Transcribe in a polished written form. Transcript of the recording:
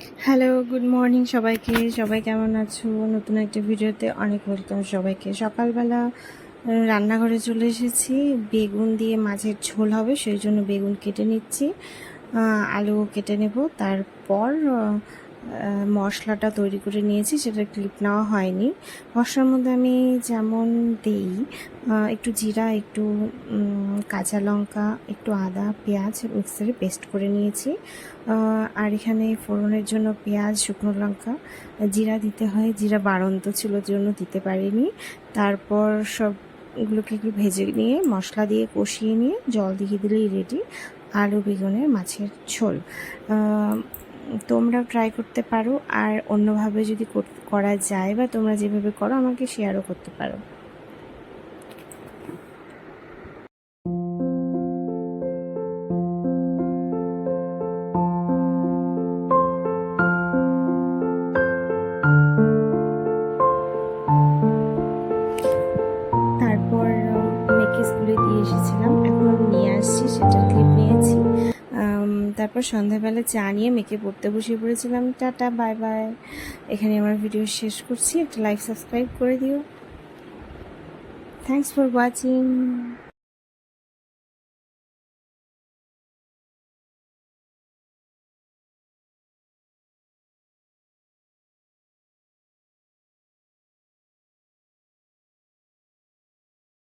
Hello, good morning সবাইকে। সবাই কেমন আছো? নতুন একটা ভিডিওতে অনেক ওয়েলকাম সবাইকে। সকালবেলা রান্নাঘরে চলে এসেছি। বেগুন দিয়ে মাছের ঝোল হবে, সেই জন্য বেগুন কেটে নিচ্ছি। আলু কেটে নেব। তারপর মশলাটা তৈরি করে নিয়েছি, সেটা ক্লিপ নেওয়া হয়নি। মশলার মধ্যে আমি যেমন দিই, একটু জিরা, একটু কাঁচা লঙ্কা, একটু আদা, পেঁয়াজ মিক্সারে পেস্ট করে নিয়েছি। আর এখানে ফোড়নের জন্য পেঁয়াজ, শুকনো লঙ্কা, জিরা দিতে হয়। জিরা বাড়ন্ত ছিল জন্য দিতে পারিনি। তারপর সবগুলোকে একটু ভেজে নিয়ে মশলা দিয়ে কষিয়ে নিয়ে জল দিয়ে দিলেই রেডি আলু বেগুনের মাছের ঝোল। তোমরাও ট্রাই করতে পারো, আর অন্যভাবে যদি করা যায় বা তোমরা যেভাবে করো আমাকে শেয়ারও করতে পারো। তারপর মেয়েকে স্কুলে দিয়ে এসেছিলাম, এখন নিয়ে আসছি, সেটার ক্লিপ নিয়েছি। তারপর সন্ধ্যাবেলা চা নিয়ে মেয়েকে পড়তে বসে পড়েছিলাম। Tata, bye bye. এখানে আমার ভিডিও শেষ করছি। একটা লাইক, সাবস্ক্রাইব করে দিও। Thanks for watching.